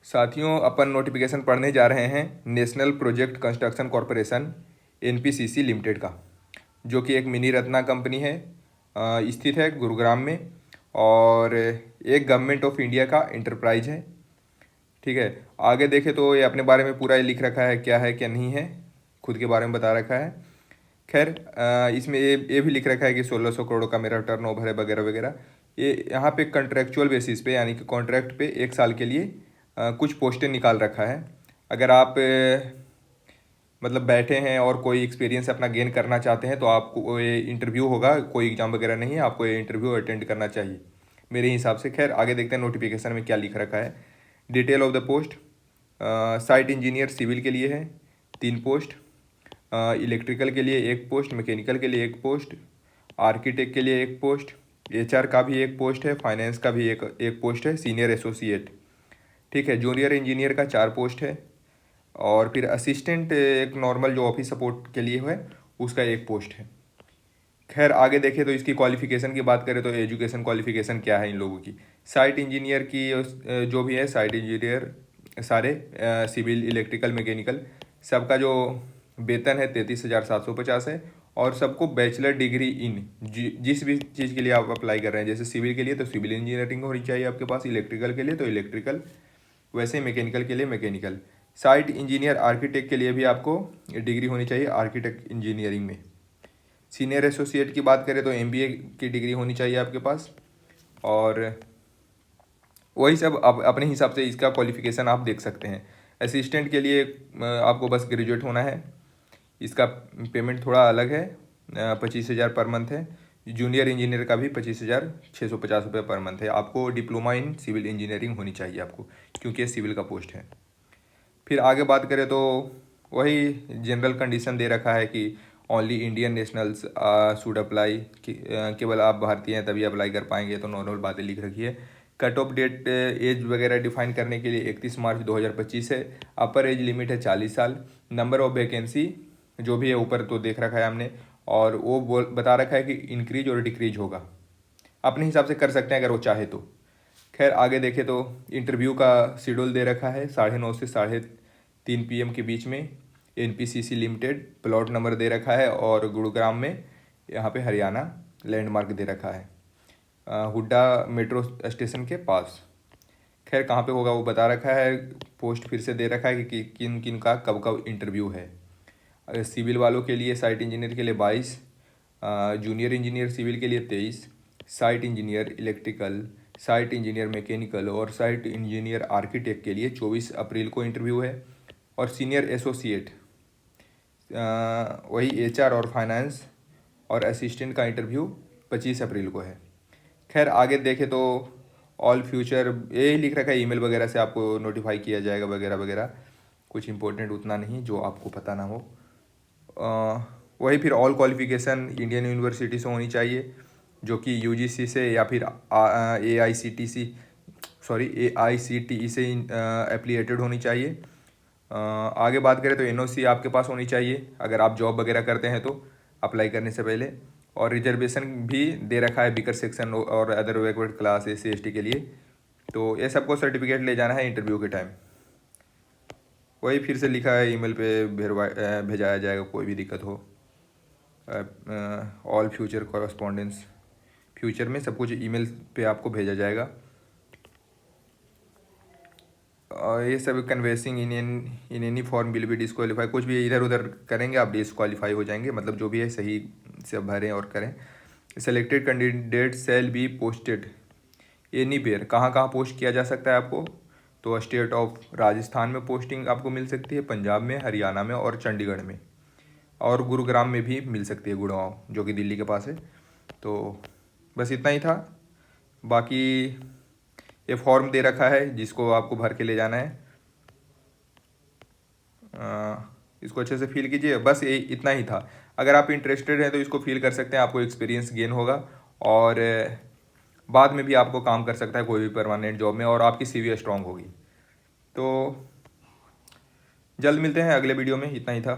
साथियों, अपन नोटिफिकेशन पढ़ने जा रहे हैं national project construction corporation NPCC limited का, जो कि एक मिनी रत्ना कंपनी है, स्थित है गुरुग्राम में और एक गवर्नमेंट ऑफ इंडिया का इंटरप्राइज है। ठीक है, आगे देखें तो ये अपने बारे में पूरा लिख रखा है, क्या है क्या नहीं है, खुद के बारे में बता रखा है। खैर, इसमें ये भी लिख रखा है कि 1600 करोड़ का मेरा टर्नओवर है वगैरह वगैरह। ये यहाँ पे कंट्रेक्चुअल बेसिस पे यानी कि कॉन्ट्रैक्ट पे 1 साल के लिए कुछ पोस्टें निकाल रखा है। अगर आप मतलब बैठे हैं और कोई एक्सपीरियंस अपना गेन करना चाहते हैं तो आपको ये इंटरव्यू होगा, कोई एग्ज़ाम वगैरह नहीं है, आपको ये इंटरव्यू अटेंड करना चाहिए मेरे हिसाब से। खैर, आगे देखते हैं नोटिफिकेशन में क्या लिख रखा है। Detail of the post, site engineer civil के लिए है 3 पोस्ट, इलेक्ट्रिकल के लिए 1 पोस्ट, मैकेनिकल के लिए 1 पोस्ट, आर्किटेक्ट के लिए 1 पोस्ट, एचआर का भी 1 पोस्ट है, फाइनेंस का भी एक पोस्ट है, सीनियर एसोसिएट। ठीक है, जूनियर इंजीनियर का 4 पोस्ट है और फिर असिस्टेंट एक नॉर्मल जो ऑफिस सपोर्ट के लिए है उसका 1 पोस्ट है। खैर, आगे देखें तो इसकी क्वालिफ़िकेशन की बात करें तो एजुकेशन क्वालिफ़िकेशन क्या है इन लोगों की। साइट इंजीनियर की जो भी है, साइट इंजीनियर सारे सिविल, इलेक्ट्रिकल, मैकेनिकल, सबका जो वेतन है 33,750 है और सबको बैचलर डिग्री इन जिस भी चीज़ के लिए आप अप्लाई कर रहे हैं, जैसे सिविल के लिए तो सिविल इंजीनियरिंग होनी चाहिए आपके पास, इलेक्ट्रिकल के लिए तो इलेक्ट्रिकल, वैसे ही मैकेनिकल के लिए मैकेनिकल। साइट इंजीनियर आर्किटेक्ट के लिए भी आपको डिग्री होनी चाहिए आर्किटेक्ट इंजीनियरिंग में। सीनियर एसोसिएट की बात करें तो एमबीए की डिग्री होनी चाहिए आपके पास। और वही सब आप अपने हिसाब से इसका क्वालिफिकेशन आप देख सकते हैं। असिस्टेंट के लिए आपको बस ग्रेजुएट होना है। इसका पेमेंट थोड़ा अलग है, 25,000 पर मंथ है। जूनियर इंजीनियर का भी 25,650 रुपये पर मंथ है। आपको डिप्लोमा इन सिविल इंजीनियरिंग होनी चाहिए आपको, क्योंकि ये सिविल का पोस्ट है। फिर आगे बात करें तो वही जनरल कंडीशन दे रखा है कि only Indian nationals should apply, केवल आप भारतीय हैं तभी अप्लाई कर पाएंगे, तो नॉर्मल बातें लिख रखी है। कट ऑफ डेट एज वगैरह डिफाइन करने के लिए 31 मार्च 2025 है। अपर एज लिमिट है 40 साल। नंबर ऑफ वैकेंसी जो भी है ऊपर तो देख रखा है हमने, और वो बता रखा है कि इंक्रीज और डिक्रीज होगा, अपने हिसाब से कर सकते हैं अगर वो चाहे तो। खैर, आगे देखें तो इंटरव्यू का शेड्यूल दे रखा है 9:30 से 3:30 PM के बीच में। एनपीसीसी लिमिटेड प्लॉट नंबर दे रखा है और गुरुग्राम में, यहाँ पे हरियाणा लैंडमार्क दे रखा है, हुड्डा मेट्रो स्टेशन के पास। खैर, कहाँ पे होगा वो बता रखा है। पोस्ट फिर से दे रखा है कि किन किन का कब कब इंटरव्यू है। अगर सिविल वालों के लिए, साइट इंजीनियर के लिए 22, जूनियर इंजीनियर सिविल के लिए 23, site engineer electrical, site engineer mechanical और साइट इंजीनियर आर्किटेक्ट के लिए 24 अप्रैल को इंटरव्यू है। और सीनियर एसोसिएट वही एचआर और फाइनेंस और असिस्टेंट का इंटरव्यू 25 अप्रैल को है। खैर, आगे देखें तो ऑल फ्यूचर यही लिख रखा है, ईमेल वगैरह से आपको नोटिफाई किया जाएगा वगैरह वगैरह। कुछ इंपॉर्टेंट उतना नहीं जो आपको पता ना हो। वही फिर ऑल क्वालिफिकेशन इंडियन यूनिवर्सिटी से होनी चाहिए, जो कि यूजीसी से या फिर एआईसीटीई से एप्लीएटेड होनी चाहिए। आगे बात करें तो एनओसी आपके पास होनी चाहिए अगर आप जॉब वगैरह करते हैं तो, अप्लाई करने से पहले। और रिजर्वेशन भी दे रखा है बिकर सेक्शन और other backward class SC ST के लिए, तो ये सबको सर्टिफिकेट ले जाना है इंटरव्यू के टाइम। वही फिर से लिखा है, ईमेल पे भेजाया जाएगा कोई भी दिक्कत हो। ऑल फ्यूचर कॉरस्पॉन्डेंस, फ्यूचर में सब कुछ ईमेल पे आपको भेजा जाएगा। और ये सब canvassing in any form will be disqualify, कुछ भी इधर उधर करेंगे आप डिस्क्वालीफाई हो जाएंगे, मतलब जो भी है सही से भरें और करें। Selected candidate shall be posted anywhere, कहाँ कहाँ पोस्ट किया जा सकता है आपको, तो स्टेट ऑफ राजस्थान में पोस्टिंग आपको मिल सकती है, पंजाब में, हरियाणा में और चंडीगढ़ में, और गुरुग्राम में भी मिल सकती है, गुड़गांव जो कि दिल्ली के पास है। तो बस इतना ही था। बाकी ये फॉर्म दे रखा है जिसको आपको भर के ले जाना है, इसको अच्छे से फिल कीजिए। बस ये इतना ही था। अगर आप इंटरेस्टेड हैं तो इसको फिल कर सकते हैं, आपको एक्सपीरियंस गेन होगा और बाद में भी आपको काम कर सकता है कोई भी परमानेंट जॉब में, और आपकी CV स्ट्रांग होगी। तो जल्द मिलते हैं अगले वीडियो में, इतना ही था।